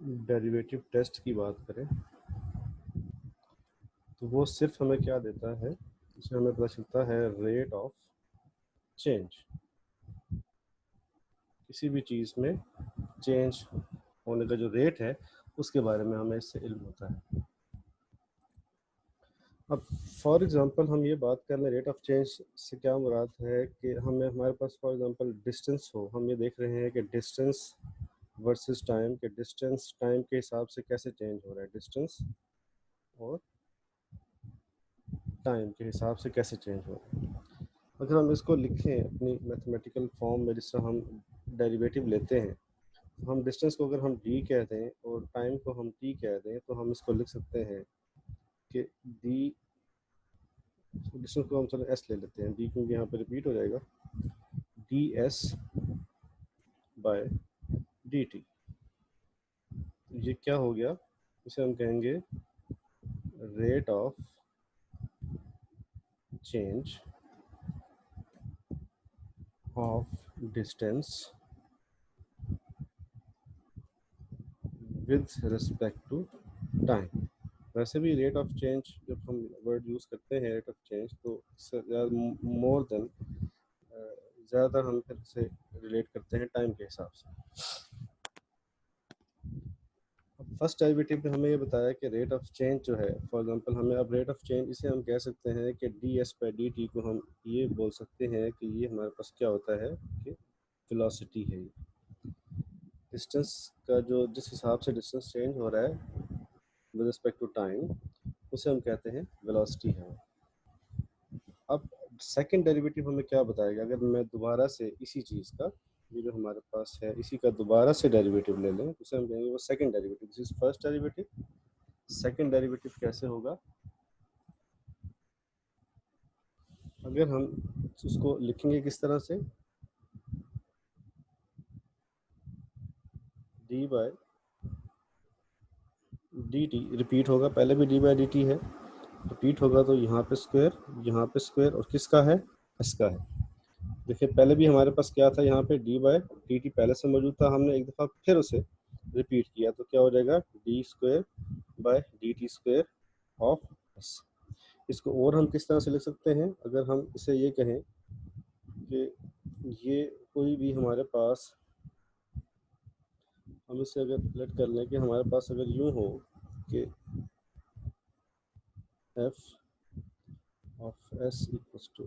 Derivative test की बात करें तो वो सिर्फ हमें क्या देता है, इसमें हमें पता चलता है रेट ऑफ चेंज। किसी भी चीज़ में चेंज होने का जो रेट है उसके बारे में हमें इससे इल्म होता है। अब फॉर एग्जांपल हम ये बात कर लें रेट ऑफ चेंज से क्या मुराद है कि हमारे पास फॉर एग्जांपल डिस्टेंस हो, हम ये देख रहे हैं कि डिस्टेंस वर्सेस टाइम के डिस्टेंस टाइम के हिसाब से कैसे चेंज हो रहा है, डिस्टेंस और टाइम के हिसाब से कैसे चेंज हो रहा है। अगर हम इसको लिखें अपनी मैथमेटिकल फॉर्म में, जिस तरह हम डेरिवेटिव लेते हैं, तो हम डिस्टेंस को अगर हम डी कह दें और टाइम को हम टी कह दें तो हम इसको लिख सकते हैं कि डी, डिस्टेंस को हम चलो एस ले लेते हैं, डी क्योंकि यहाँ पर रिपीट हो जाएगा, D S by D T. ये क्या हो गया, इसे हम कहेंगे rate of change of distance with respect to time. वैसे भी रेट ऑफ चेंज जब हम वर्ड यूज़ करते हैं रेट ऑफ चेंज तो मोर देन ज़्यादातर हम फिर से रिलेट करते हैं टाइम के हिसाब से। अब फर्स्ट डेरिवेटिव में हमें ये बताया कि रेट ऑफ चेंज जो है, फॉर एग्जांपल हमें अब रेट ऑफ चेंज इसे हम कह सकते हैं कि D S by D T को हम ये बोल सकते हैं कि ये हमारे पास क्या होता है कि वेलोसिटी है। डिस्टेंस का जो जिस हिसाब से डिस्टेंस चेंज हो रहा है विद रिस्पेक्ट टू टाइम उसे हम कहते हैं वेलोसिटी है। अब सेकंड डेरिवेटिव हमें क्या बताएगा, अगर मैं दोबारा से इसी चीज़ का, ये जो हमारे पास है इसी का दोबारा से डेरिवेटिव ले लें तो उसे हम कहेंगे वो second derivative, this is first derivative. Second derivative कैसे होगा, अगर हम उसको लिखेंगे किस तरह से, D by D T repeat होगा, पहले भी डी बाई डी टी है, रिपीट होगा तो यहाँ पे स्क्वायर और किसका है, एस का है। देखिए पहले भी हमारे पास क्या था, यहाँ पे डी बाय डी टी पहले से मौजूद था, हमने एक दफ़ा फिर उसे रिपीट किया तो क्या हो जाएगा, D square by D T square of S. इसको और हम किस तरह से लिख सकते हैं, अगर हम इसे ये कहें कि ये कोई भी हमारे पास, हम इसे अगर लेट कर लें कि हमारे पास अगर यूँ हो कि F of S equals to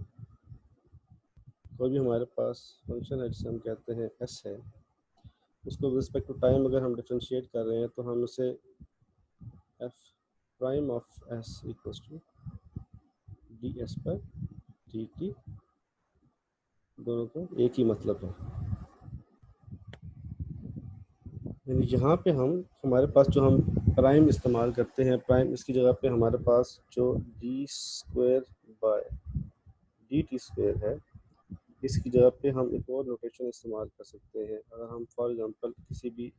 कोई भी हमारे पास फंक्शन है जिसे हम कहते हैं एस है, उसको विद रिस्पेक्ट टू टाइम अगर हम डिफरेंशिएट कर रहे हैं तो हम इसे F prime of S equals to D S पर डी टी, दोनों को एक ही मतलब है। यानी यहाँ पे हम हमारे पास जो हम प्राइम इस्तेमाल करते हैं, प्राइम इसकी जगह पे हमारे पास जो D square by D T square है, इसकी जगह पे हम एक और नोटेशन इस्तेमाल कर सकते हैं। अगर हम फॉर एग्जांपल किसी भी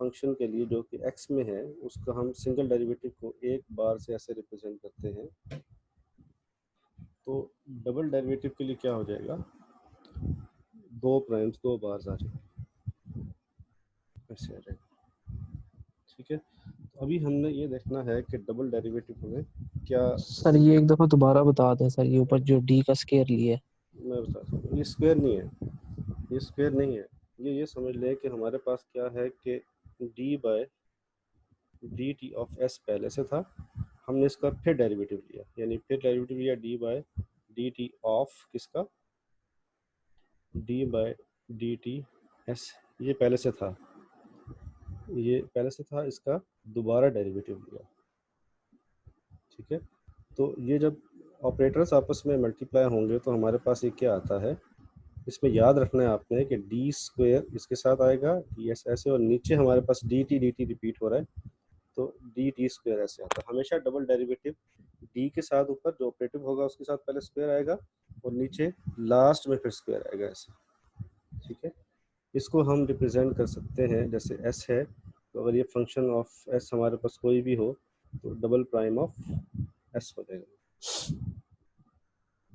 फंक्शन के लिए जो कि एक्स में है उसका हम सिंगल डेरिवेटिव को एक बार से ऐसे रिप्रेजेंट करते हैं, तो डबल डेरिवेटिव के लिए क्या हो जाएगा, दो प्राइम्स दो बार आ जाएगा, ऐसे आ जाएगा। ठीक है, तो अभी हमने ये देखना है कि डबल डेरिवेटिव हमें क्या। सर ये एक दफा दोबारा बता दें सर, ये ऊपर जो डी का स्केयर लिए। मैं बताता हूँ, ये स्क्वायर नहीं है, ये स्क्वायर नहीं है, ये समझ लें कि हमारे पास क्या है कि D by D T of S पहले से था, हमने इसका फिर डेरिवेटिव लिया, यानी फिर डेरिवेटिव लिया d by D T of किसका, d by D t s, ये पहले से था, ये पहले से था, इसका दोबारा डेरिवेटिव लिया। ठीक है, तो ये जब ऑपरेटर्स आपस में मल्टीप्लाई होंगे तो हमारे पास ये क्या आता है, इसमें याद रखना है आपने कि डी स्क्वायर इसके साथ आएगा, डी एस ऐसे, और नीचे हमारे पास डी टी रिपीट हो रहा है तो डी टी स्क्वायर ऐसे आता है। हमेशा डबल डेरिवेटिव डी के साथ ऊपर जो ऑपरेटिव होगा उसके साथ पहले स्क्वायर आएगा और नीचे लास्ट में फिर स्क्वायर आएगा ऐसे। ठीक है, इसको हम रिप्रेजेंट कर सकते हैं जैसे एस है, तो अगर ये फंक्शन ऑफ एस हमारे पास कोई भी हो तो डबल प्राइम ऑफ एस हो जाएगा।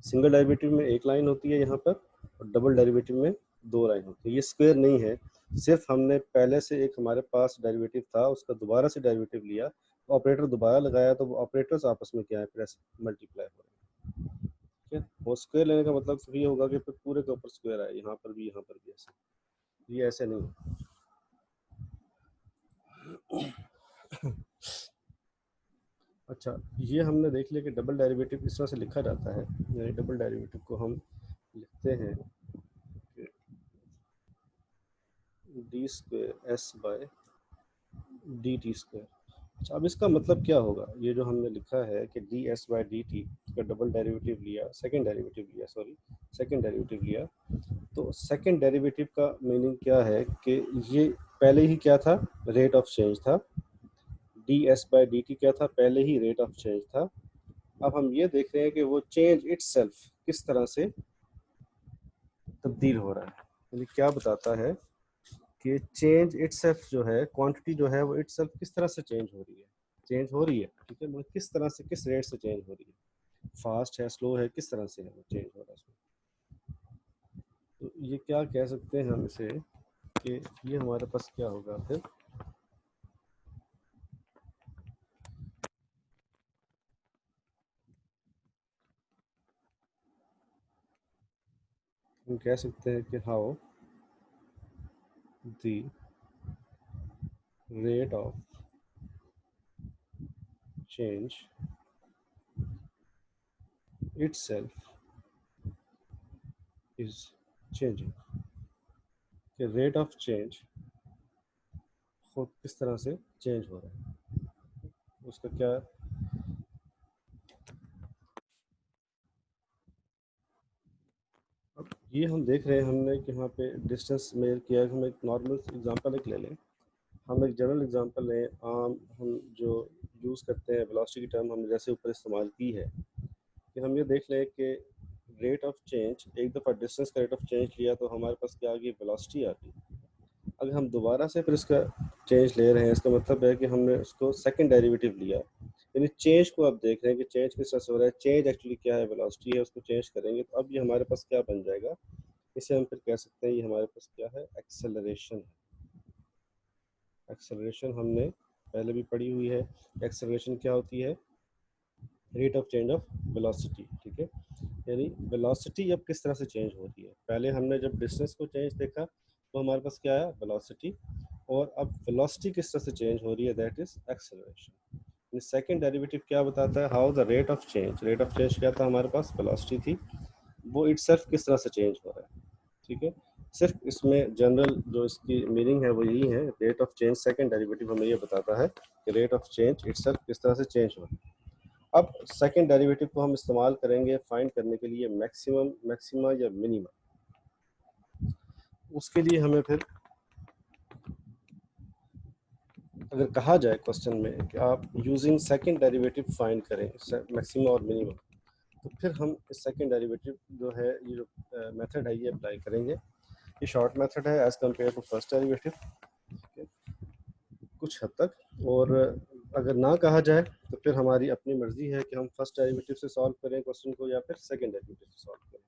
सिंगल डेरिवेटिव में एक लाइन होती है यहाँ पर और डबल डेरिवेटिव में दो लाइन होती है, ये स्क्वायर नहीं है सिर्फ हमने पहले से एक हमारे पास डेरिवेटिव था, उसका दोबारा से डेरिवेटिव लिया, ऑपरेटर दोबारा लगाया, तो वो ऑपरेटर्स आपस में क्या है, प्लस मल्टीप्लाई हो रहे हैं। ठीक है, वो स्क्वायर लेने का मतलब फिर ये होगा कि फिर पूरे के ऊपर स्क्वायर आए, यहाँ पर भी ऐसे, ये ऐसे नहीं है। अच्छा, ये हमने देख लिया कि डबल डेरिवेटिव इस तरह से लिखा जाता है, यानी डबल डेरिवेटिव को हम लिखते हैं D square S by D T square. अच्छा, अब इसका मतलब क्या होगा, ये जो हमने लिखा है कि D S by D T का डबल डेरिवेटिव लिया, सेकेंड डेरिवेटिव लिया, तो सेकेंड डेरिवेटिव का मीनिंग क्या है कि ये पहले ही क्या था, रेट ऑफ चेंज था, D S by D T क्या था, पहले ही रेट ऑफ चेंज था। अब हम ये देख रहे हैं कि वो चेंज इटसेल्फ किस तरह से तब्दील हो रहा है, यानी क्या बताता है कि चेंज इटसेल्फ जो है, क्वांटिटी जो है वो इटसेल्फ किस तरह से चेंज हो रही है, ठीक है, मतलब किस तरह से, किस रेट से चेंज हो रही है, फास्ट है, स्लो है, किस तरह से है वो चेंज हो रहा है उसमें। तो ये क्या कह सकते हैं हम इसे कि ये हमारे पास क्या होगा फिर, हम कह सकते हैं कि how the rate of change itself is changing, कि रेट ऑफ चेंज खुद किस तरह से चेंज हो रहा है, उसका क्या। अब ये हम देख रहे हैं, हमने कि यहाँ पे डिस्टेंस मेजर किया, हम एक नॉर्मल एग्जांपल एक ले लें, हम एक जनरल एग्जांपल लें, आम हम जो यूज़ करते हैं वेलोसिटी की टर्म हमने जैसे ऊपर इस्तेमाल की है, कि हम ये देख लें कि रेट ऑफ चेंज, एक दफ़ा डिस्टेंस का रेट ऑफ चेंज लिया तो हमारे पास क्या आ गई, वेलोसिटी आ गई। अगर हम दोबारा से फिर इसका चेंज ले रहे हैं, इसका मतलब है कि हमने उसको सेकंड डेरिवेटिव लिया, यानी चेंज को आप देख रहे हैं कि चेंज किस तरह से हो रहा है, चेंज एक्चुअली क्या है, वेलोसिटी है, उसको चेंज करेंगे तो अब ये हमारे पास क्या बन जाएगा, इसे हम फिर कह सकते हैं ये हमारे पास क्या है, एक्सेलरेशन है। एक्सेलरेशन हमने पहले भी पढ़ी हुई है, एक्सेलरेशन क्या होती है, rate of change of velocity, ठीक है, यानी वेलोसिटी अब किस तरह से चेंज हो रही है, पहले हमने जब डिस्टेंस को चेंज देखा तो हमारे पास क्या आया, वेलोसिटी, और अब वेलोसिटी किस तरह से चेंज हो रही है, that is acceleration. Second derivative क्या बताता है, how the rate of change क्या था, हमारे पास वेलोसिटी थी, वो इटसेल्फ किस तरह से चेंज हो रहा है, ठीक है। सिर्फ इसमें जनरल जो इसकी मीनिंग है वो यही है, rate of change second derivative हमें ये बताता है कि रेट ऑफ चेंज इटसेल्फ किस तरह से चेंज हो रहा है। अब सेकंड डेरिवेटिव को हम इस्तेमाल करेंगे फाइंड करने के लिए मैक्सिमम, मैक्सिमा या मिनिमा। उसके लिए हमें फिर अगर कहा जाए क्वेश्चन में कि आप यूजिंग सेकंड डेरिवेटिव फाइंड करें मैक्सिमा और मिनिमा, तो फिर हम इस सेकंड डेरिवेटिव जो है, ये जो मेथड है ये अप्लाई करेंगे। ये शॉर्ट मेथड है as compare to first derivative कुछ हद तक, और अगर ना कहा जाए तो फिर हमारी अपनी मर्जी है कि हम फर्स्ट डेरिवेटिव से सॉल्व करें क्वेश्चन को या फिर सेकंड डेरिवेटिव से सॉल्व करें।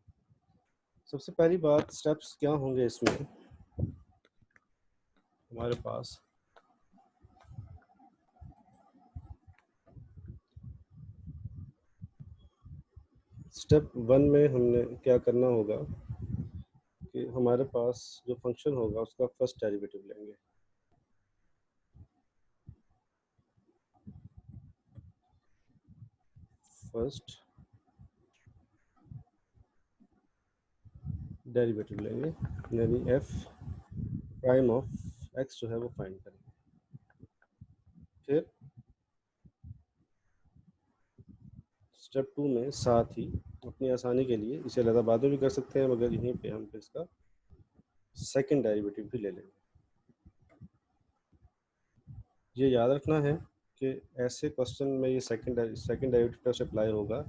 सबसे पहली बात, स्टेप्स क्या होंगे इसमें, हमारे पास स्टेप 1 में हमने क्या करना होगा कि हमारे पास जो फंक्शन होगा उसका फर्स्ट डेरिवेटिव लेंगे, फर्स्ट डेरिवेटिव लेंगे, यानी एफ प्राइम ऑफ एक्स जो है वो फाइंड करेंगे। फिर स्टेप 2 में साथ ही अपनी आसानी के लिए इसे अलग बाद में भी कर सकते हैं, मगर यहीं पे हम इसका सेकंड डेरिवेटिव भी ले लेंगे। ये याद रखना है कि ऐसे क्वेश्चन में ये सेकंड डेरिवेटिव से अप्लाई होगा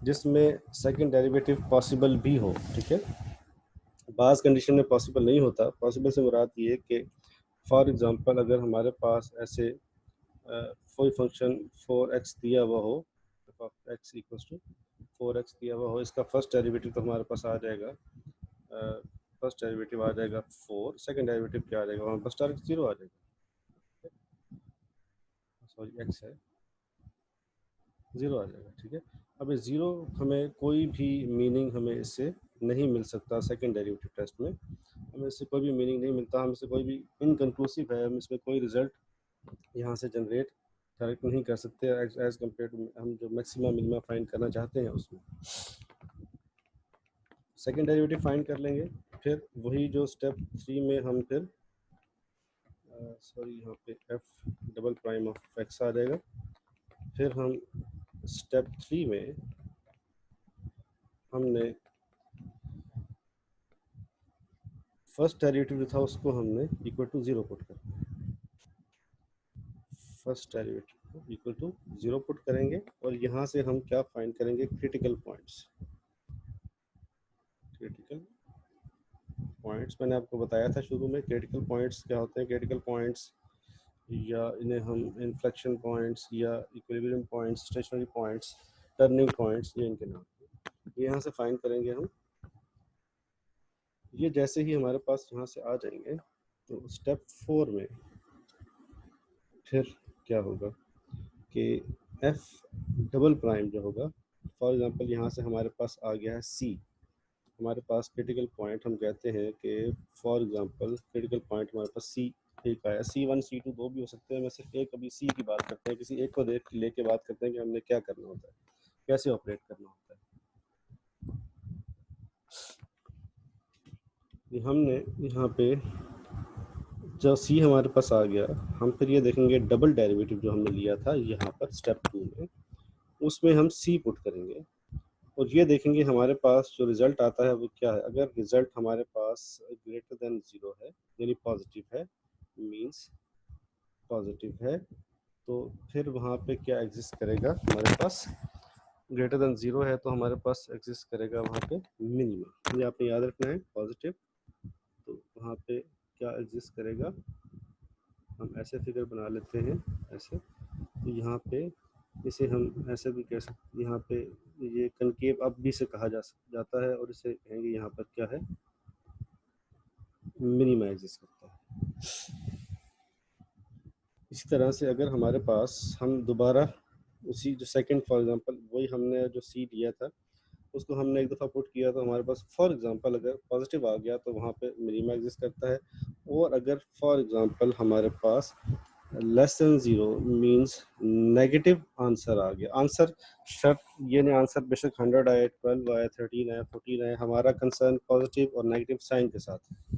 जिसमें सेकंड डेरिवेटिव पॉसिबल भी हो, ठीक है। बाज़ कंडीशन में पॉसिबल नहीं होता, पॉसिबल से मुराद ये कि फॉर एग्जांपल अगर हमारे पास ऐसे कोई फंक्शन 4x दिया हुआ हो, x इक्वल्स टू 4x दिया हुआ हो, इसका फर्स्ट डेरिवेटिव तो हमारे पास आ जाएगा फर्स्ट डेरिवेटिव आ जाएगा 4, सेकंड डेरिवेटिव क्या आ जाएगा, हमारे पास डायरेक्ट 0 आ जाएगा, सॉरी x है 0 आ जाएगा। ठीक है, अब ये 0 हमें कोई भी मीनिंग हमें इससे नहीं मिल सकता, सेकंड डेरिवेटिव टेस्ट में हमें इससे कोई भी मीनिंग नहीं मिलता, हम इससे कोई भी इनकन्क्लूसिव है, हम इसमें कोई रिजल्ट यहाँ से जनरेट डायरेक्ट नहीं कर सकते एज कम्पेयर टू हम जो मैक्सिमम मिनिमम फाइंड करना चाहते हैं उसमें। सेकंड डेरिवेटिव फाइंड कर लेंगे, फिर वही जो स्टेप 3 में हम फिर सॉरी यहाँ पे f double prime of x आ जाएगा, फिर हम स्टेप 3 में हमने फर्स्ट डेरिवेटिव जो था उसको हमने इक्वल टू 0 पुट कर, फर्स्ट डेरिवेटिव को इक्वल टू 0 पुट करेंगे और यहाँ से हम क्या फाइंड करेंगे, क्रिटिकल पॉइंट्स। क्रिटिकल पॉइंट्स मैंने आपको बताया था शुरू में, क्रिटिकल पॉइंट्स क्या होते हैं, क्रिटिकल पॉइंट्स या इन्हें हम इन्फ्लेक्शन पॉइंट्स या equilibrium points, stationary points, turning points, ये इनके नाम हैं। ये यहाँ से फाइंड करेंगे हम। ये जैसे ही हमारे पास यहाँ से आ जाएंगे तो स्टेप 4 में फिर क्या होगा कि f डबल प्राइम जो होगा, फॉर एग्जांपल यहाँ से हमारे पास आ गया है c, हमारे पास क्रिटिकल पॉइंट हम कहते हैं कि फॉर एग्जांपल क्रिटिकल पॉइंट हमारे पास c एक आया, C1 C2 दो भी हो सकते हैं, मैं सिर्फ एक अभी C की बात करते हैं, किसी एक को देख लेके बात करते हैं कि हमने क्या करना होता है, कैसे ऑपरेट करना होता है। हमने यहाँ पे जब C हमारे पास आ गया, हम फिर ये देखेंगे डबल डेरिवेटिव जो हमने लिया था यहाँ पर स्टेप 2 में, उसमें हम C पुट करेंगे और ये देखेंगे हमारे पास जो रिजल्ट आता है वो क्या है। अगर रिजल्ट हमारे पास ग्रेटर देन 0 है यानी पॉजिटिव है, मींस पॉजिटिव है, तो फिर वहाँ पे क्या एग्जिस्ट करेगा हमारे पास, ग्रेटर देन 0 है तो हमारे पास एग्जिस्ट करेगा वहाँ पे मिनिमम, ये आपने याद रखना है पॉजिटिव, तो वहाँ पे क्या एग्जिस्ट करेगा, हम ऐसे फिगर बना लेते हैं ऐसे, तो यहाँ पे इसे हम ऐसे भी कह सकते, यहाँ पे ये कनकेव अब भी से कहा जाता है और इसे कहेंगे यहाँ पर क्या है, मिनिमा एग्जिस्ट करता है। इसी तरह से अगर हमारे पास हम दोबारा उसी जो सेकंड फॉर एग्जांपल वही हमने जो सी लिया था उसको हमने एक दफ़ा पुट किया तो हमारे पास फॉर एग्जांपल अगर पॉजिटिव आ गया तो वहाँ पे मिनिमा एग्जिस्ट करता है, और अगर फॉर एग्जांपल हमारे पास less than 0 means negative answer आ गया, आंसर शर्त ये नहीं आंसर बेशक 100 आए, 12 आए, 13 आए, 14 आए, हमारा कंसर्न पॉजिटिव और नेगेटिव साइन के साथ।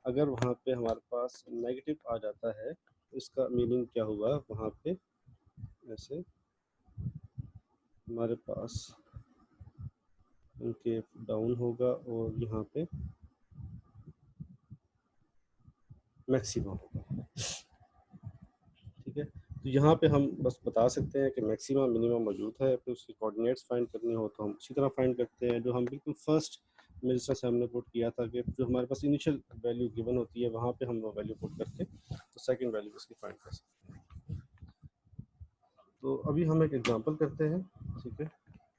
अगर वहाँ पे हमारे पास नेगेटिव आ जाता है तो इसका मीनिंग क्या हुआ, वहाँ पे ऐसे हमारे पास उनके डाउन होगा और यहाँ पे मैक्सिमम होगा। ठीक है, तो यहाँ पे हम बस बता सकते हैं कि मैक्सिमम मिनिमम मौजूद है, फिर उसकी कोऑर्डिनेट्स फाइंड करनी हो तो हम उसी तरह फाइंड करते हैं जो हम बिल्कुल फर्स्ट मेरे से हमने पुट किया था कि जो हमारे पास इनिशियल वैल्यू गिवन होती है वहाँ पे हम वो वैल्यू पुट करके तो सेकंड वैल्यू उसकी फाइंड कर सकते हैं। तो अभी हम एक एग्जांपल करते हैं। ठीक है,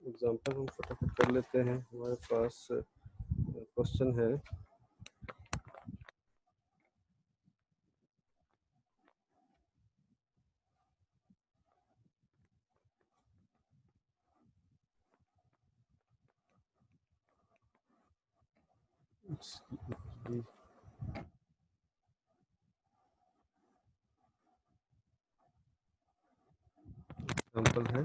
एग्जांपल हम फटाफट कर लेते हैं, हमारे पास क्वेश्चन है एग्जांपल है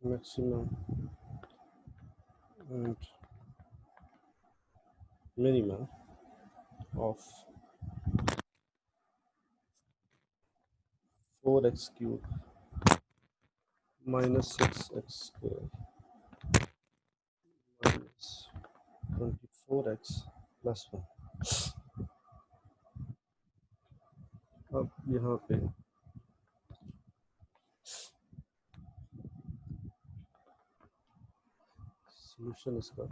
maximum and minimum of 4x cube minus 6x square minus 24x plus 1। अब यहाँ पे सॉल्यूशन इसका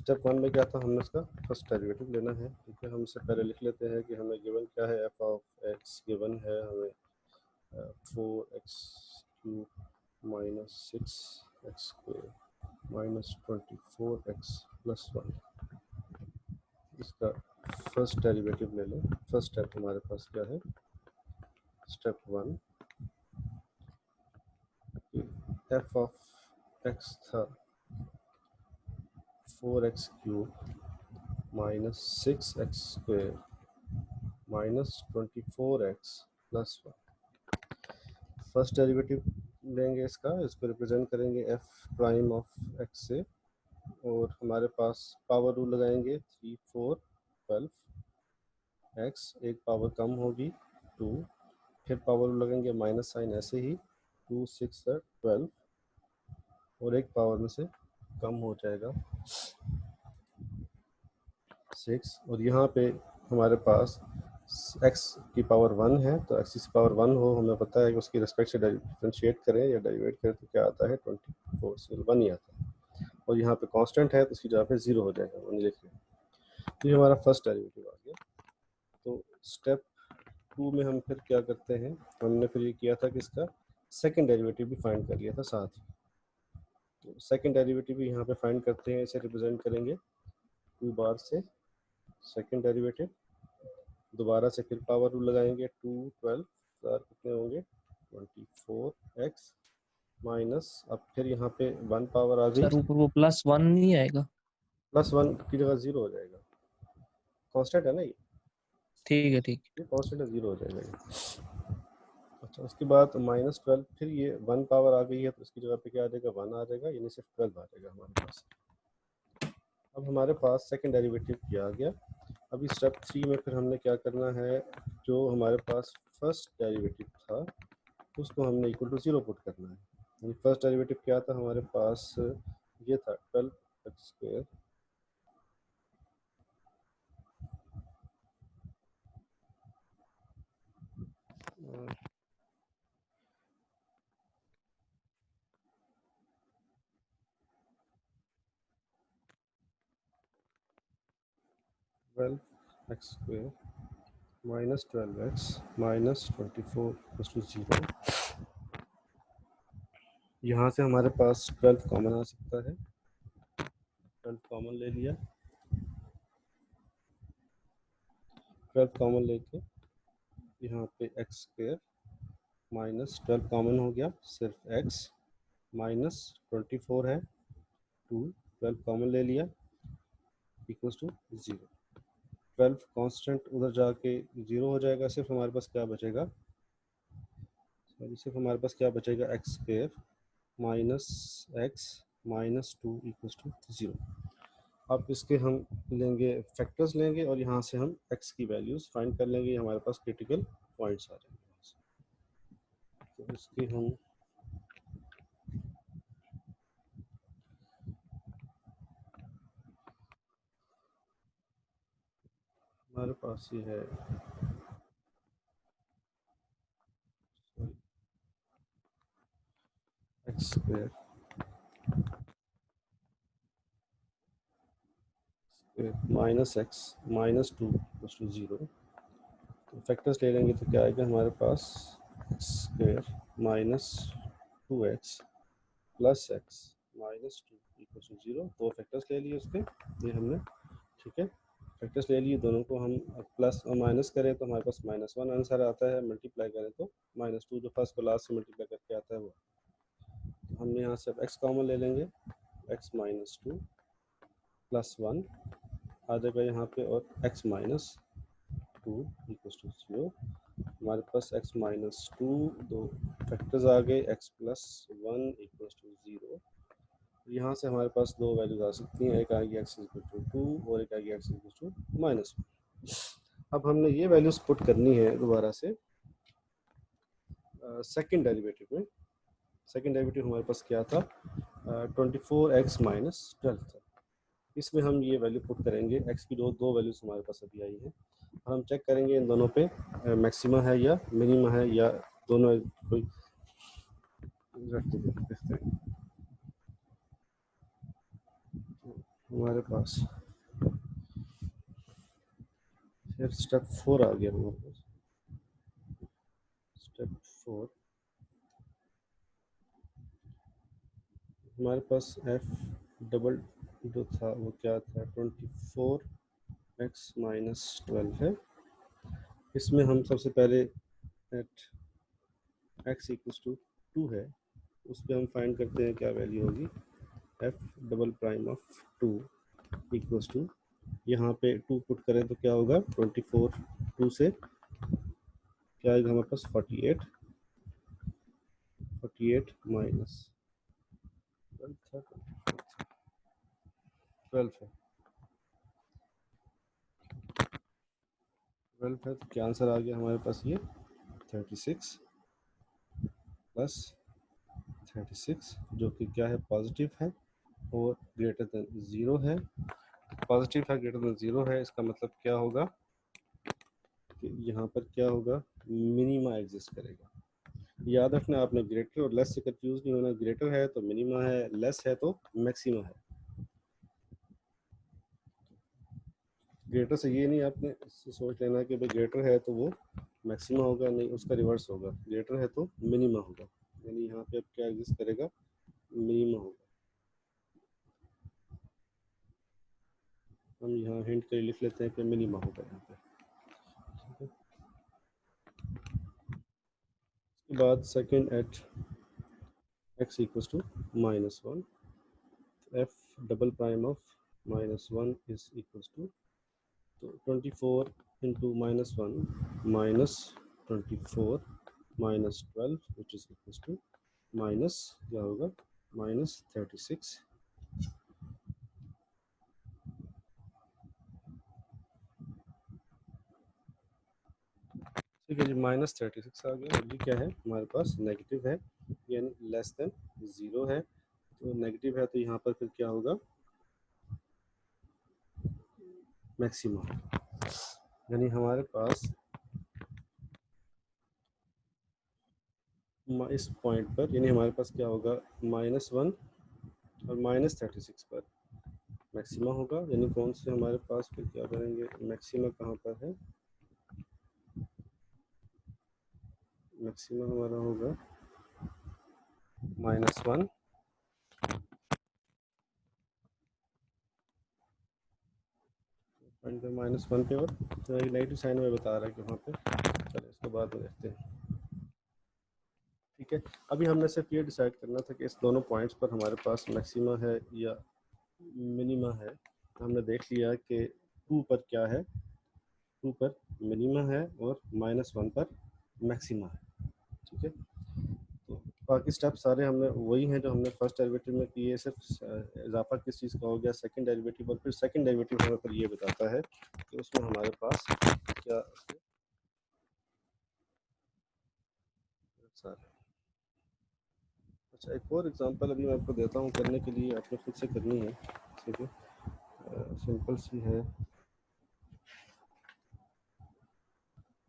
स्टेप 1 में क्या था, हमने इसका फर्स्ट डेरिवेटिव लेना है। ठीक है, हम इससे पहले लिख लेते हैं कि हमें गिवन क्या है, एफ ऑफ एक्स गिवन है हमें 4x³ minus 6x² minus 24x plus 1। इसका फर्स्ट डेरिवेटिव ले लें। फर्स्ट स्टेप हमारे पास क्या है, स्टेप 1, एफ ऑफ एक्स था 4x³ minus 6x² minus 24x plus 1। First derivative लेंगे इसको रिप्रेजेंट करेंगे एफ प्राइम ऑफ एक्स से, और हमारे पास पावर रूल लगाएंगे 3 4 12 एक्स, एक पावर कम होगी 2, फिर पावर रूल लगाएंगे माइनस साइन ऐसे ही 2 6 12, और एक पावर में से कम हो जाएगा 6, और यहाँ पे हमारे पास x की पावर 1 है, तो x की पावर 1 हो, हमें पता है कि उसकी रिस्पेक्ट से डिफरेंशिएट करें या डेरिवेट करें तो क्या आता है 24 से 1 ही आता है, और यहाँ पे कांस्टेंट है तो उसकी जगह पे 0 हो जाएगा, 1 लिख लें। तो ये हमारा फर्स्ट डेरिवेटिव आ गया। तो स्टेप 2 में हम फिर क्या करते हैं, हमने फिर ये किया था कि इसका सेकेंड डेरिवेटिव भी फाइंड कर लिया था साथ ही। तो सेकेंड डेरिवेटिव भी यहाँ पे फाइंड करते हैं, इसे रिप्रेजेंट करेंगे 2 बार से सेकेंड डेरिवेटिव, दोबारा से फिर पावर रूल लगाएंगे 2 12 कितने होंगे 24x माइनस, अब फिर यहाँ पे 1 पावर आ गई, सर ऊपर वो +1 नहीं आएगा? प्लस 1 की जगह 0 हो जाएगा, कांस्टेंट है ना ये ठीक। ये कांस्टेंट है, 0 हो जाएगा ये। अच्छा, उसके बाद -12, फिर ये 1 पावर आ गई है तो इसकी जगह पे क्या आ जाएगा 1 आ जाएगा, यानी सिर्फ 12 आ जाएगा हमारे पास। अब हमारे पास सेकंड डेरिवेटिव किया आ गया। अभी स्टेप 3 में फिर हमने क्या करना है, जो हमारे पास फर्स्ट डेरिवेटिव था उसको हमने इक्वल टू 0 पुट करना है। यानी फर्स्ट डेरिवेटिव क्या था हमारे पास, ये था 12x² 12x² minus 12x minus 24 = 0। यहाँ से हमारे पास 12 कॉमन आ सकता है, 12 कॉमन ले लिया, 12 कॉमन लेके यहाँ पे x² माइनस 12 कॉमन हो गया, सिर्फ x माइनस 24 है 2, 12 कॉमन ले लिया इक्वल्स टू 0। 12 कांस्टेंट उधर जाके 0 हो जाएगा, सिर्फ हमारे पास क्या बचेगा, सिर्फ हमारे पास क्या बचेगा x² minus x minus 2 equals to 0। अब इसके हम लेंगे फैक्टर्स लेंगे और यहाँ से हम x की वैल्यूज फाइंड कर लेंगे, हमारे पास क्रिटिकल पॉइंट्स आ जाएंगे। तो इसके हम हमारे पास ये है x² minus x minus 2 equals to 0। तो फैक्टर्स ले लेंगे तो क्या आएगा हमारे पास x² minus 2x plus x minus 2 equals to 0। दो फैक्टर्स ले लिए उसके, ये हमने, ठीक है, फैक्टर्स ले लिए, दोनों को हम प्लस और माइनस करें तो हमारे पास -1 आंसर आता है, मल्टीप्लाई करें तो -2, जो फर्स्ट को लास्ट से मल्टीप्लाई करके आता है वो। तो हमने यहाँ से अब x कॉमन ले लेंगे, x माइनस 2 प्लस 1 आ जाएगा यहाँ पे, और x माइनस 2 इक्वल्स टू 0। हमारे पास x माइनस 2 दो फैक्टर्स आ गए, x प्लस 1 इक्वल्स टू 0। यहाँ से हमारे पास दो वैल्यूज आ सकती हैं, एक आएगी x इक्वल टू 2 और एक आएगी x इक्वल टू -1। अब हमने ये वैल्यूज पुट करनी है दोबारा से सेकंड डेरिवेटिव में। सेकंड डेरिवेटिव हमारे पास क्या था, 24x माइनस 12 था। इसमें हम ये वैल्यू पुट करेंगे, x की दो वैल्यूज हमारे पास अभी आई हैं, और हम चेक करेंगे इन दोनों पे मैक्सिमा है या मिनिमा है, या दोनों कोई देखते हैं। हमारे पास फिर स्टेप 4 आ गया हमारे पास। स्टेप 4 हमारे पास एफ डबल जो था वो क्या था, 24x-12 है। इसमें हम सबसे पहले एट x इक्वल्स टू 2 है, उस पर हम फाइंड करते हैं क्या वैल्यू होगी। F double prime of 2 equals to, यहाँ पे 2 पुट करें तो क्या होगा, 24 2 से क्या आएगा हमारे पास 48 माइनस 12 है। 12 है तो क्या आंसर आ गया हमारे पास, ये 36 प्लस 36 जो कि क्या है, पॉजिटिव है और ग्रेटर देन 0 है। पॉजिटिव है, ग्रेटर देन 0 है, इसका मतलब क्या होगा कि यहाँ पर क्या होगा, मिनिमा एग्जिस्ट करेगा। याद रखना आपने, ग्रेटर और लेस से कंफ्यूज नहीं होना। ग्रेटर है तो मिनिमा है, लेस है तो मैक्सिमा है। ग्रेटर से ये नहीं आपने सोच लेना कि भाई ग्रेटर है तो वो मैक्सिमा होगा, नहीं, उसका रिवर्स होगा। ग्रेटर है तो मिनिमा होगा, यानी यहाँ पे अब क्या एग्जिस्ट करेगा, मिनिमा होगा। हम यहाँ हिंट के लिए लिख लेते हैं कि मिनिमा होगा यहाँ पे। उसके बाद second at x equals to -1, f double prime of -1 is equals to, तो 24 into -1 minus 24 minus 12 which is equals to minus क्या होगा, -36। ठीक है जी, -36 आ गया। और ये क्या है हमारे पास, नेगेटिव है, यानी लेस देन 0 है। तो नेगेटिव है तो यहाँ पर फिर क्या होगा, मैक्सिमा। यानी हमारे पास इस पॉइंट पर, यानी हमारे पास क्या होगा, -1 और -36 पर मैक्सिमा होगा। यानी कौन से हमारे पास फिर क्या करेंगे, मैक्सिमा कहाँ पर है, मैक्सिमा हमारा होगा -1 पॉइंट पर -1 पे, और तो नेगेटिव साइन में बता रहा है कि वहाँ पे, चलो इसको बाद में देखते हैं। ठीक है, अभी हमने सिर्फ ये डिसाइड करना था कि इस दोनों पॉइंट्स पर हमारे पास मैक्सिमा है या मिनिमा है। हमने देख लिया कि 2 पर क्या है, 2 पर मिनिमा है और -1 पर मैक्सिमा है। ठीक है, तो बाकी स्टेप सारे हमने वही हैं जो हमने फर्स्ट डेरिवेटिव में किए, सिर्फ इजाफा किस चीज़ का हो गया, सेकंड डेरिवेटिव। और फिर सेकंड डेरिवेटिव हमें पर ये बताता है कि उसमें हमारे पास क्या सारे। अच्छा, एक और एग्जांपल अभी मैं आपको देता हूँ करने के लिए, आपने खुद से करनी है। ठीक है, सिंपल सी है,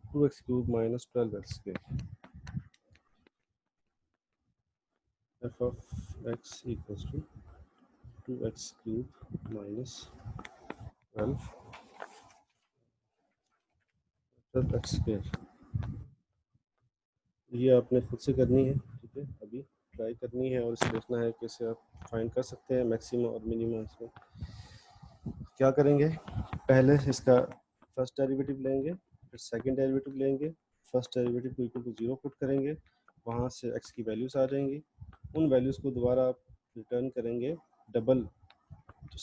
2x³ minus 12x², f of x equals to 2x³ minus 12x²। ये आपने खुद से करनी है। ठीक है, अभी ट्राई करनी है और इसे देखना है कि इसे आप फाइंड कर सकते हैं मैक्सिमम और मिनिमम। इसमें क्या करेंगे, पहले इसका फर्स्ट डेरिवेटिव लेंगे, फिर सेकंड डेरिवेटिव लेंगे, फर्स्ट डेरिवेटिव को इक्वल टू 0 पुट करेंगे, वहाँ से x की वैल्यूज़ आ जाएंगी। उन वैल्यूज़ को दोबारा आप रिटर्न करेंगे, डबल जो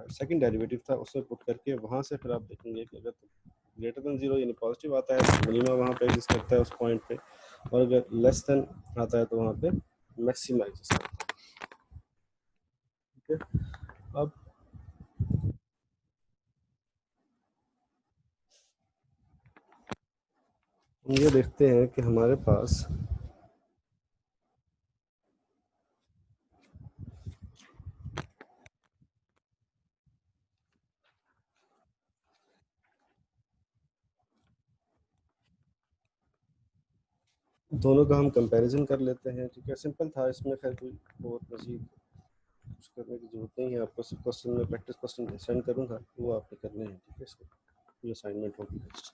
सेकंड डेरिवेटिव था उसमें पुट करके, वहाँ से फिर आप देखेंगे कि अगर ग्रेटर देन 0 यानी पॉजिटिव आता है तो मिनिमा वहाँ पे एग्जिस्ट करता है उस पॉइंट पे, और अगर लेस देन आता है तो वहाँ पे मैक्सिमा एग्जिस्ट करता है। ठीक है, अब हम ये देखते हैं कि हमारे पास दोनों का हम कंपैरिजन कर लेते हैं। ठीक है, सिंपल था, इसमें खैर कोई और मजीद कुछ करने की जरूरत नहीं है आपको, सिर्फ क्वेश्चन में प्रैक्टिस क्वेश्चन सेंड करूँगा, वो आपने करने हैं, ठीक है। इसको ये असाइनमेंट होगी नेक्स्ट।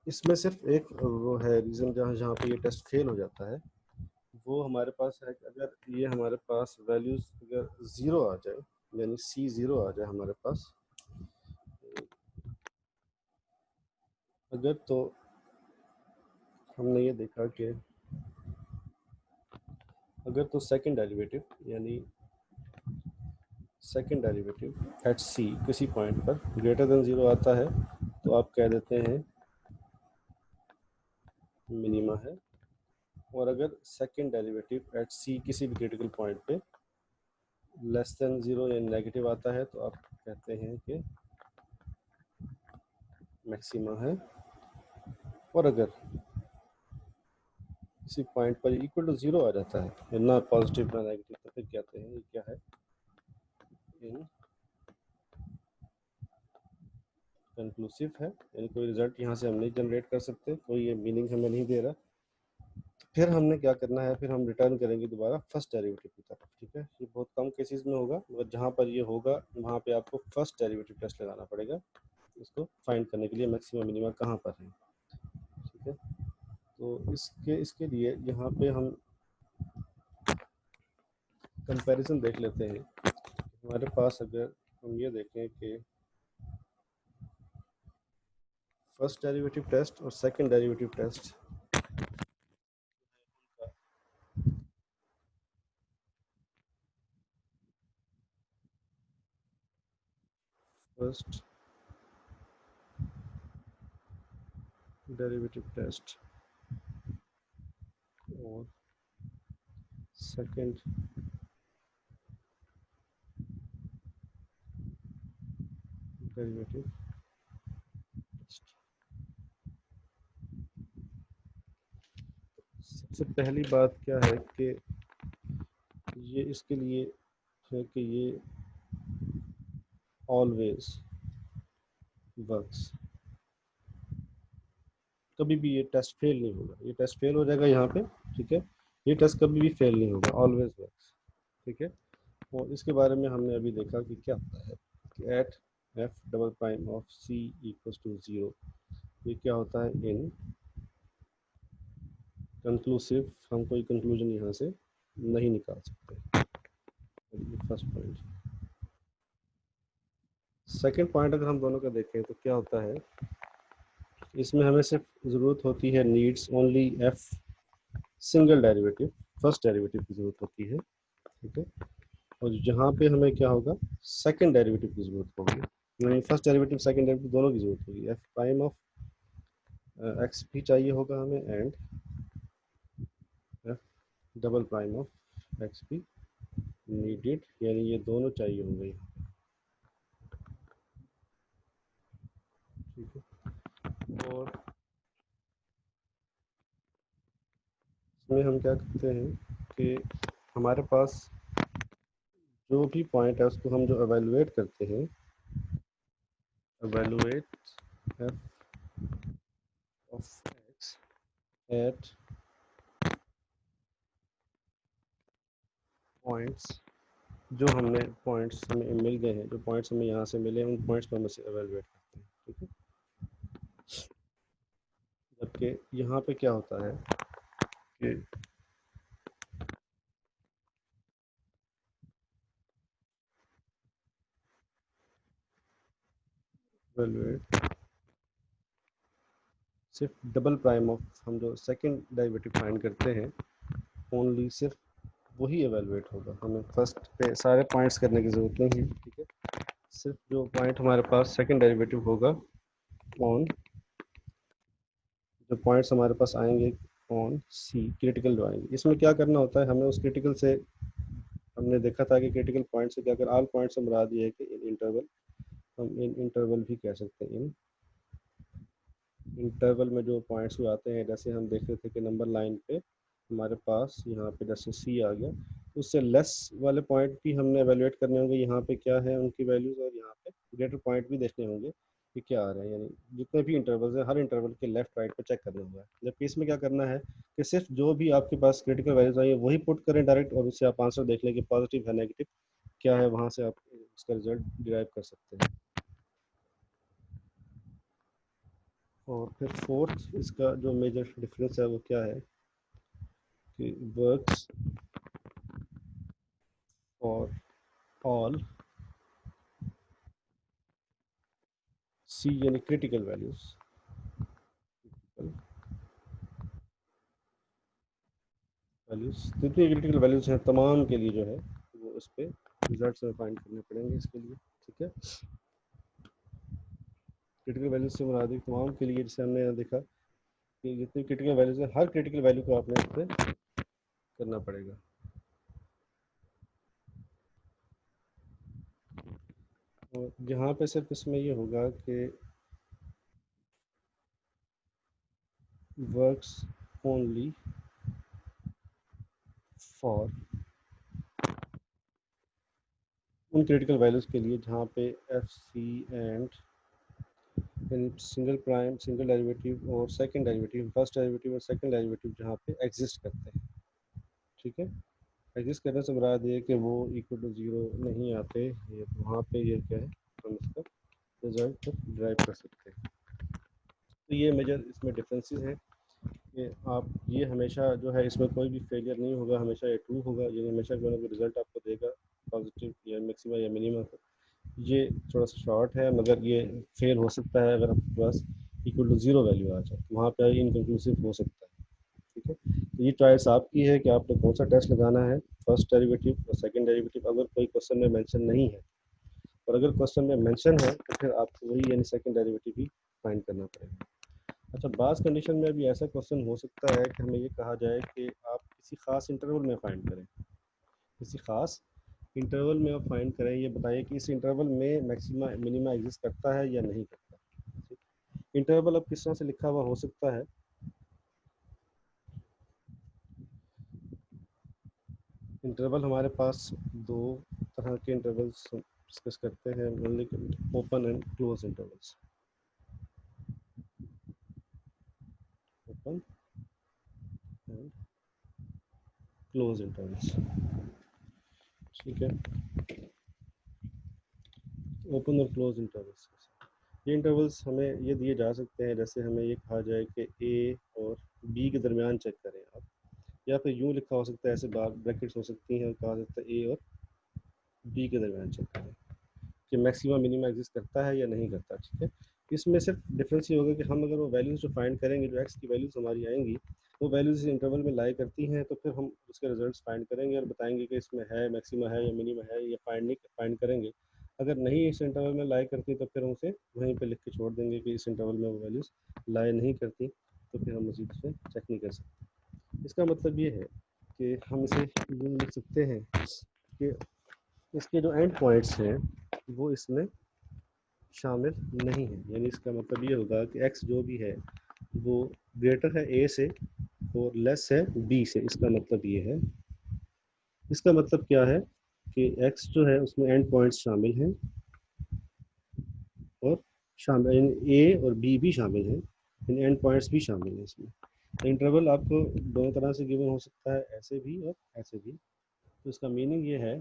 इसमें सिर्फ एक वो है रीज़न जहाँ जहाँ पे ये टेस्ट फेल हो जाता है, वो हमारे पास है कि अगर ये हमारे पास वैल्यूज़ अगर ज़ीरो आ जाए, यानी सी ज़ीरो आ जाए हमारे पास, अगर तो हमने ये देखा कि अगर तो सेकंड डेरिवेटिव यानी सेकंड डेरिवेटिव एट सी किसी पॉइंट पर ग्रेटर देन ज़ीरो आता है, तो आप कह देते हैं मिनिमा है। और अगर सेकंड डेरिवेटिव एट सी किसी भी क्रिटिकल पॉइंट पे लेस देन ज़ीरो या नेगेटिव आता है, तो आप कहते हैं कि मैक्सिमा है। और अगर किसी पॉइंट पर इक्वल टू ज़ीरो आ जाता है, या ना पॉजिटिव ना नेगेटिव, तो फिर कहते हैं ये क्या है, इन कंक्लूसिव है, यानी कोई रिजल्ट यहाँ से हम नहीं जनरेट कर सकते, कोई ये मीनिंग हमें नहीं दे रहा। फिर हमने क्या करना है, फिर हम रिटर्न करेंगे दोबारा फर्स्ट डेरिवेटिव की तरफ, ठीक है। ये बहुत कम केसेस में होगा, मगर जहाँ पर ये होगा वहाँ पे आपको फर्स्ट डेरिवेटिव टेस्ट लगाना पड़ेगा इसको फाइंड करने के लिए मैक्सिमम मिनिमा कहाँ पर है, ठीक है। तो इसके इसके लिए यहाँ पे हम कंपैरिजन देख लेते हैं। हमारे पास अगर हम ये देखें कि फर्स्ट डेरिवेटिव टेस्ट और second derivative test, first derivative test और सेकंड डेरिवेटिव टेस्ट। सबसे पहली बात क्या है कि ये इसके लिए है कि ये ऑलवेज वर्क्स, कभी भी ये टेस्ट फेल नहीं होगा। ये टेस्ट फेल हो जाएगा यहाँ पे, ठीक है, ये टेस्ट कभी भी फेल नहीं होगा, ऑलवेज वर्क्स, ठीक है। और इसके बारे में हमने अभी देखा कि क्या होता है कि at F double prime of C equals to zero, ये क्या होता है, इन कंक्लूसिव, हम कोई कंक्लूजन यहाँ से नहीं निकाल सकते। First point. सेकंड पॉइंट अगर हम दोनों का देखें तो क्या होता है, इसमें हमें सिर्फ ज़रूरत होती है needs only F single derivative, first derivative की ज़रूरत होती है, ठीक है। और जहाँ पे हमें क्या होगा, सेकंड डेरिवेटिव की ज़रूरत होगी, नहीं फर्स्ट डेरिवेटिव सेकंड डेरिवेटिव दोनों की ज़रूरत होगी। एफ प्राइम ऑफ एक्स भी चाहिए होगा हमें, and F double prime of x भी नीडेड, यानी ये दोनों चाहिए होंगे, ठीक है। और इसमें हम क्या करते हैं कि हमारे पास जो भी पॉइंट है उसको हम जो एवेलुएट करते हैं, evaluate F of X at points, जो हमने पॉइंट्स हमें मिल गए हैं, जो पॉइंट्स हमें यहाँ से मिले हैं, उन पॉइंट्स को हम इसे एवेलुएट करते हैं, ठीक है। जबकि यहाँ पे क्या होता है कि एवेलुएट सिर्फ डबल प्राइम ऑफ, हम जो सेकंड डेरिवेटिव फाइंड करते हैं ओनली सिर्फ वही एवेलुएट होगा, हमें फर्स्ट पे सारे पॉइंट्स करने की ज़रूरत नहीं है, ठीक है। सिर्फ जो पॉइंट हमारे पास सेकंड डेरिवेटिव होगा ऑन, जो पॉइंट्स हमारे पास आएंगे ऑन सी क्रिटिकल जो आएंगे, इसमें क्या करना होता है, हमें उस क्रिटिकल से, हमने देखा था कि क्रिटिकल पॉइंट से क्या कर, ऑल पॉइंट से मुराद ये है कि इन इंटरवल, हम इन इंटरवल भी कह सकते हैं, इन इंटरवल में जो पॉइंट्स भी आते हैं, जैसे हम देख रहे थे कि नंबर लाइन पे हमारे पास यहाँ पे जैसे सी आ गया, उससे लेस वाले पॉइंट भी हमने एवेलुएट करने होंगे, यहाँ पे क्या है उनकी वैल्यूज़, और यहाँ पे ग्रेटर पॉइंट भी देखने होंगे। ये क्या आ रहा है, यानी जितने भी इंटरवल्स है हर इंटरवल के लेफ्ट राइट पे चेक करना होगा। जबकि इसमें क्या करना है कि सिर्फ जो भी आपके पास क्रिटिकल वैल्यूज आई है वही पुट करें डायरेक्ट, और उससे आप आंसर देख लें कि पॉजिटिव है नेगेटिव क्या है, वहाँ से आप उसका रिजल्ट डिराइव कर सकते हैं। और फिर फोर्थ इसका जो मेजर डिफरेंस है वो क्या है कि वर्क्स फॉर ऑल सी यानी क्रिटिकल वैल्यूज, जितनी क्रिटिकल वैल्यूज हैं तमाम के लिए जो है वो उस पर रिजल्ट में फाइंड करने पड़ेंगे इसके लिए। ठीक है, क्रिटिकल वैल्यूज से मुराद है तमाम के लिए, जैसे हमने यहाँ देखा कि जितनी क्रिटिकल वैल्यूज है हर क्रिटिकल वैल्यू को आपने इस पर करना पड़ेगा। और यहाँ पे सिर्फ इसमें ये होगा कि वर्क्स ओनली फॉर उन क्रिटिकल वैल्यूज के लिए जहाँ पे F C and single prime, single derivative और सेकंड डेरिवेटिव, फर्स्ट डेरिवेटिव और सेकंड डेरिवेटिव जहाँ पे एग्जिस्ट करते हैं। ठीक है, एग्जिस्ट करने से मुराद ये कि वो इक्वल टू ज़ीरो नहीं आते, ये वहाँ पे ये क्या है हम इसका रिजल्ट ड्राइव कर सकते हैं। तो ये मेजर इसमें डिफरेंसेस हैं कि आप ये हमेशा जो है इसमें कोई भी फेलियर नहीं होगा, हमेशा ये ट्रू होगा, ये हमेशा कोई ना कोई रिजल्ट आपको देगा पॉजिटिव या मैक्सिमा या मिनिमा। ये थोड़ा सा शॉर्ट है मगर ये फेल हो सकता है अगर आपके पास इक्वल टू ज़ीरो वैल्यू आ जाए, वहाँ पे इनकन्क्लूसिव हो सकता है। ठीक है, तो ये चॉइस आपकी है कि आपने कौन सा टेस्ट लगाना है, फर्स्ट डेरिवेटिव और सेकंड डेरिवेटिव अगर कोई क्वेश्चन में मेंशन नहीं है, और अगर क्वेश्चन में मेंशन है तो फिर आपको वही यानी सेकंड डेरिवेटिव ही फाइंड करना पड़ेगा। अच्छा, बास कंडीशन में भी ऐसा क्वेश्चन हो सकता है कि हमें ये कहा जाए कि आप किसी खास इंटरवल में फाइंड करें, किसी खास इंटरवल में आप फाइंड करें, ये बताइए कि इस इंटरवल में मैक्सिमा मिनिमा एग्जिस्ट करता है या नहीं करता। इंटरवल अब किस तरह से लिखा हुआ हो सकता है, इंटरवल हमारे पास दो तरह के इंटरवल्स डिस्कस करते हैं, open and close intervals. Open and close intervals. ठीक है, ओपन और क्लोज इंटरवल्स, ये इंटरवल्स हमें ये दिए जा सकते हैं, जैसे हमें ये कहा जाए कि ए और बी के दरमियान चेक करें आप, या फिर यूँ लिखा हो सकता है, ऐसे बार ब्रैकेट्स हो सकती हैं, कहा सकता है ए और बी के दरमियान चेक करें कि मैक्सिमा मिनिमा एग्जिस्ट करता है या नहीं करता। ठीक है, इसमें सिर्फ डिफरेंस ये होगा कि हम अगर वो वैल्यूज़ जो फाइंड करेंगे, जो एक्स की वैल्यूज़ हमारी आएंगी वो वैल्यूज़ इस इंटरवल में लाई करती हैं, तो फिर हम उसके रिजल्ट्स फाइंड करेंगे और बताएंगे कि इसमें है मैक्सिमा है या मिनिमा है, ये फाइंड करेंगे। अगर नहीं इस इंटरवल में लाई करती तो फिर हम उसे वहीं पर लिख के छोड़ देंगे कि इस इंटरवल में वो वैल्यूज़ लाई नहीं करती, तो फिर हम मज़ीद उसे चेक नहीं कर सकते। इसका मतलब ये है कि हम इसे यूँ लिख सकते हैं कि इसके जो एंड पॉइंट्स हैं वो इसमें शामिल नहीं है, यानी इसका मतलब ये होगा कि एक्स जो भी है वो ग्रेटर है ए से और लेस है बी से। इसका मतलब ये है, इसका मतलब क्या है कि एक्स जो है उसमें एंड पॉइंट्स शामिल हैं और शामिल ए और बी भी शामिल हैं, इन एंड पॉइंट्स भी शामिल हैं इसमें। तो इंटरवल आपको दोनों तरह से गिवन हो सकता है, ऐसे भी और ऐसे भी। तो इसका मीनिंग ये है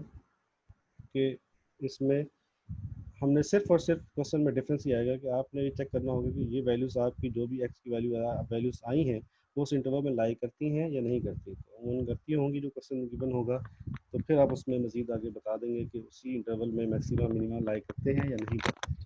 कि इसमें हमने सिर्फ और सिर्फ क्वेश्चन में डिफरेंस ये आएगा कि आपने ये चेक करना होगा कि ये वैल्यूज़ आपकी जो भी एक्स की वैल्यूज़ आई हैं वो उस इंटरवल में लाई करती हैं या नहीं करती। तो उन करती होंगी जो क्वेश्चन में गिवन होगा, तो फिर आप उसमें मज़ीद आगे बता देंगे कि उसी इंटरवल में मैक्सिमम मिनिमम लाई करते हैं या नहीं करते।